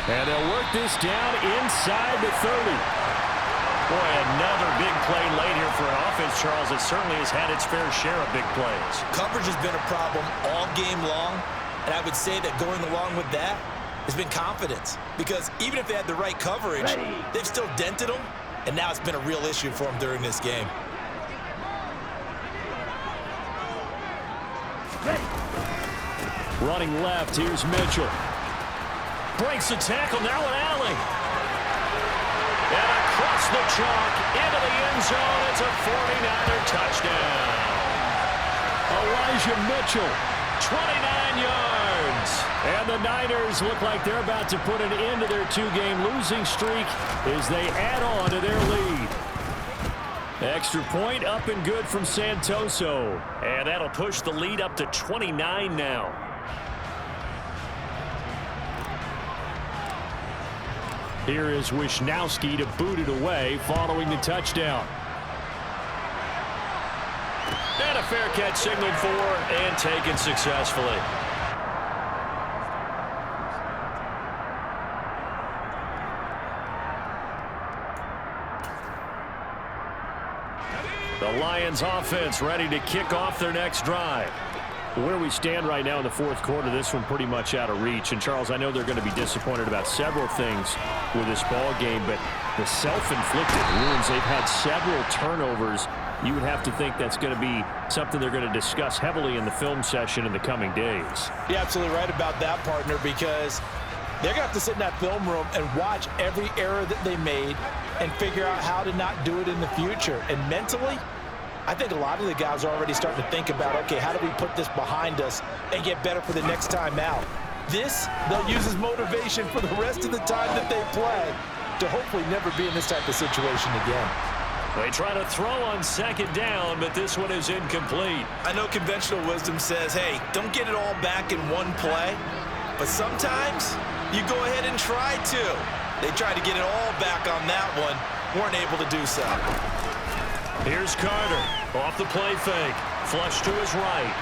Speaker 1: And they'll work this down inside the 30. Boy, another big play late here for an offense, Charles. It certainly has had its fair share of big plays.
Speaker 2: Coverage has been a problem all game long, and I would say that going along with that has been confidence. Because even if they had the right coverage, they've still dented them, and now it's been a real issue for them during this game.
Speaker 1: Running left, here's Mitchell. Breaks the tackle, now an alley. And across the chalk, into the end zone, it's a 49er touchdown. Elijah Mitchell, 29 yards. And the Niners look like they're about to put an end to their two-game losing streak as they add on to their lead. Extra point up and good from Santoso. And that'll push the lead up to 29 now. Here is Wisnowski to boot it away following the touchdown. And a fair catch signaled for and taken successfully. The Lions offense ready to kick off their next drive. Where we stand right now in the fourth quarter, this one pretty much out of reach. And, Charles, I know they're going to be disappointed about several things with this ball game, but the self-inflicted wounds, they've had several turnovers. You would have to think that's going to be something they're going to discuss heavily in the film session in the coming days.
Speaker 2: You're absolutely right about that, partner, because they're going to have to sit in that film room and watch every error that they made and figure out how to not do it in the future. And mentally, I think a lot of the guys are already starting to think about, okay, how do we put this behind us and get better for the next time out? This, they'll use as motivation for the rest of the time that they play to hopefully never be in this type of situation again.
Speaker 1: They try to throw on second down, but this one is incomplete.
Speaker 2: I know conventional wisdom says, hey, don't get it all back in one play, but sometimes you go ahead and try to. They tried to get it all back on that one, weren't able to do so.
Speaker 1: Here's Carter, off the play fake, flush to his right.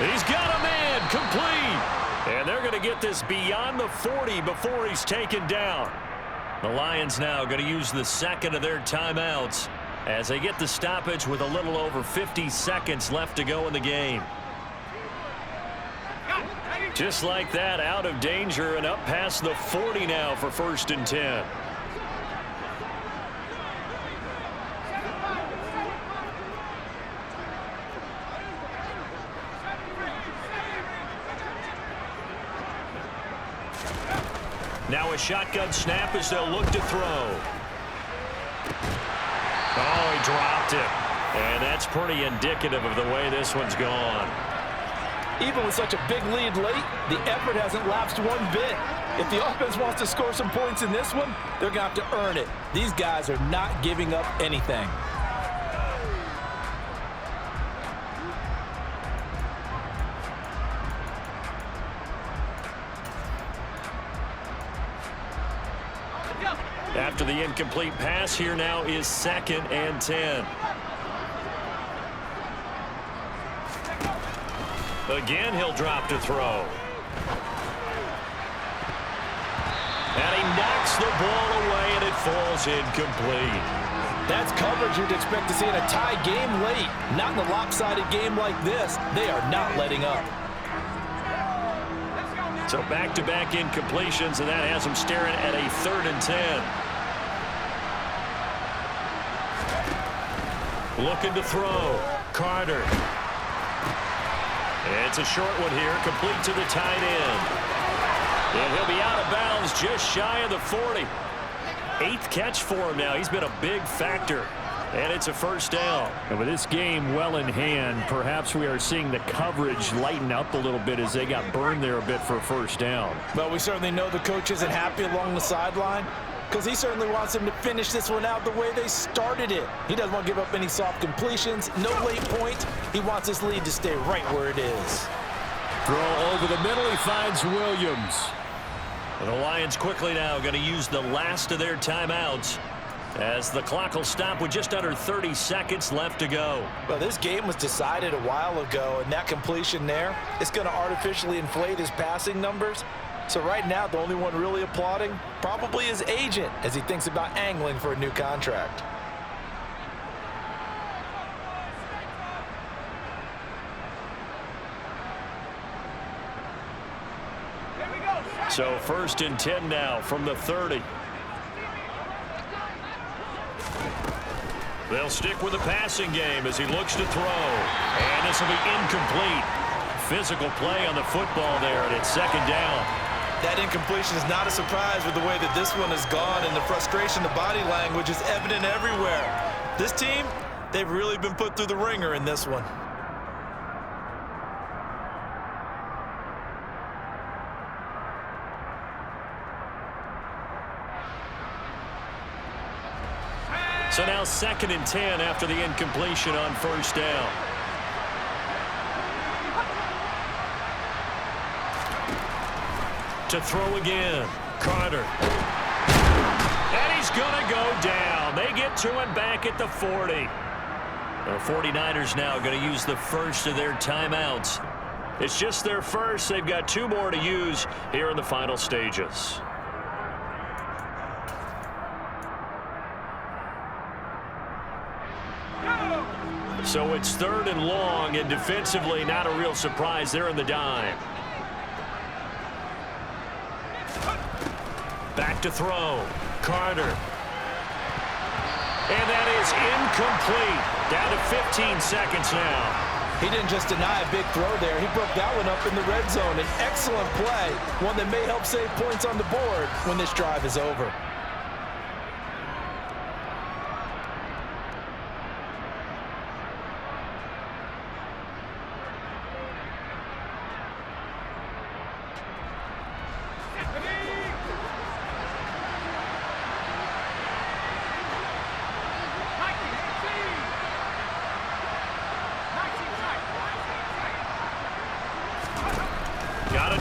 Speaker 1: He's got a man, complete. And they're going to get this beyond the 40 before he's taken down. The Lions now going to use the second of their timeouts as they get the stoppage with a little over 50 seconds left to go in the game. Just like that, out of danger and up past the 40 now for 1st and 10. Now a shotgun snap as they'll look to throw. Oh, he dropped it. And that's pretty indicative of the way this one's gone.
Speaker 2: Even with such a big lead late, the effort hasn't lapsed one bit. If the offense wants to score some points in this one, they're going to have to earn it. These guys are not giving up anything.
Speaker 1: After the incomplete pass, here now is 2nd and 10. Again, he'll drop to throw. And he knocks the ball away, and it falls incomplete.
Speaker 2: That's coverage you'd expect to see in a tie game late. Not in a lopsided game like this. They are not letting up.
Speaker 1: So back-to-back incompletions, and that has them staring at a 3rd and 10. Looking to throw. Carter. It's a short one here, complete to the tight end. And he'll be out of bounds just shy of the 40. 8th catch for him now. He's been a big factor. And it's a 1st down. And with this game well in hand, perhaps we are seeing the coverage lighten up a little bit as they got burned there a bit for a 1st down.
Speaker 2: Well, we certainly know the coach isn't happy along the sideline because he certainly wants them to finish this one out the way they started it. He doesn't want to give up any soft completions, no late points. He wants his lead to stay right where it is.
Speaker 1: Throw over the middle. He finds Williams. And the Lions quickly now going to use the last of their timeouts as the clock will stop with just under 30 seconds left to go.
Speaker 2: Well, this game was decided a while ago, and that completion there is going to artificially inflate his passing numbers. So right now, the only one really applauding probably his agent as he thinks about angling for a new contract.
Speaker 1: So 1st and 10 now from the 30. They'll stick with the passing game as he looks to throw. And this will be incomplete. Physical play on the football there, and it's second down.
Speaker 2: That incompletion is not a surprise with the way that this one has gone, and the frustration, the body language is evident everywhere. This team, they've really been put through the ringer in this one.
Speaker 1: So now 2nd and 10 after the incompletion on first down. To throw again, Carter. And he's going to go down. They get to him back at the 40. The 49ers now going to use the first of their timeouts. It's just their first. They've got 2 more to use here in the final stages. So it's 3rd and long, and defensively not a real surprise. They're in the dime. Back to throw. Carter. And that is incomplete. Down to 15 seconds now.
Speaker 2: He didn't just deny a big throw there. He broke that one up in the red zone. An excellent play. One that may help save points on the board when this drive is over.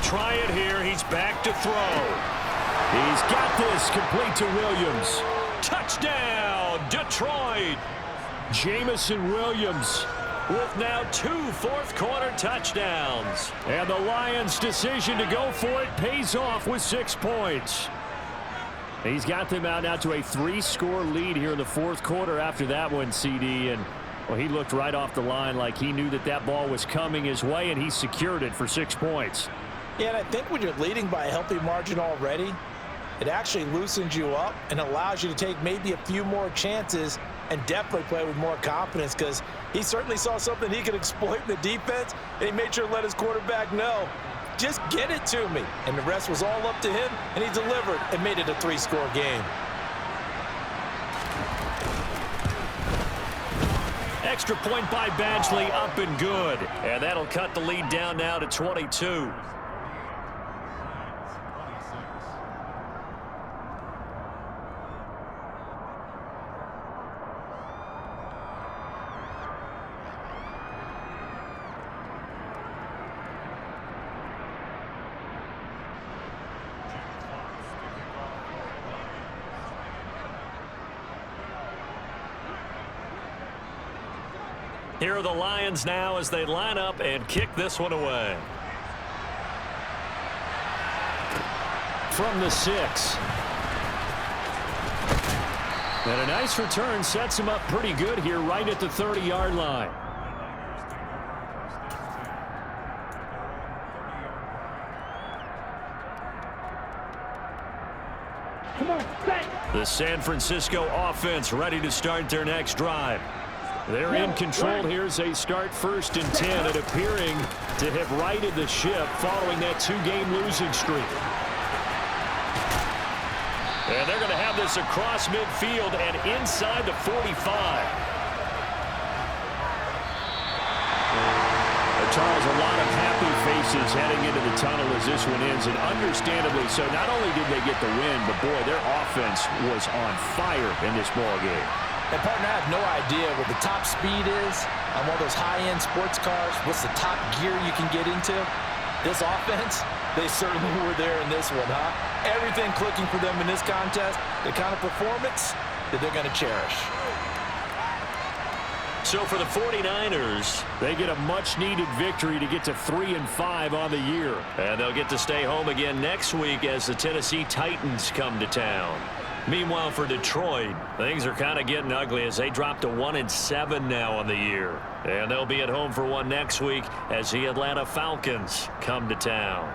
Speaker 1: Try it here. He's back to throw. He's got this complete to Williams. Touchdown, Detroit. Jamison Williams with now 2 fourth-quarter touchdowns. And the Lions' decision to go for it pays off with 6 points. He's got them out now to a 3-score lead here in the 4th quarter after that one, CD. And, well, he looked right off the line like he knew that that ball was coming his way, and he secured it for 6 points.
Speaker 2: Yeah, and I think when you're leading by a healthy margin already, it actually loosens you up and allows you to take maybe a few more chances and definitely play with more confidence, because he certainly saw something he could exploit in the defense, and he made sure to let his quarterback know, just get it to me. And the rest was all up to him, and he delivered and made it a 3-score game.
Speaker 1: Extra point by Badgley, up and good. And that'll cut the lead down now to 22. Here are the Lions now as they line up and kick this one away. From the 6. And a nice return sets him up pretty good here right at the 30-yard line.
Speaker 3: Come on, set.
Speaker 1: The San Francisco offense ready to start their next drive. They're in control here as they start 1st and 10 and appearing to have righted the ship following that 2-game losing streak. And they're going to have this across midfield and inside the 45. Charles, a lot of happy faces heading into the tunnel as this one ends, and understandably so. Not only did they get the win, but boy, their offense was on fire in this ball game.
Speaker 2: And, partner, I have no idea what the top speed is on one of those high-end sports cars. What's the top gear you can get into? This offense, they certainly were there in this one, huh? Everything clicking for them in this contest, the kind of performance that they're going to cherish.
Speaker 1: So for the 49ers, they get a much-needed victory to get to 3-5 on the year. And they'll get to stay home again next week as the Tennessee Titans come to town. Meanwhile, for Detroit, things are kind of getting ugly as they drop to 1-7 now on the year. And they'll be at home for one next week as the Atlanta Falcons come to town.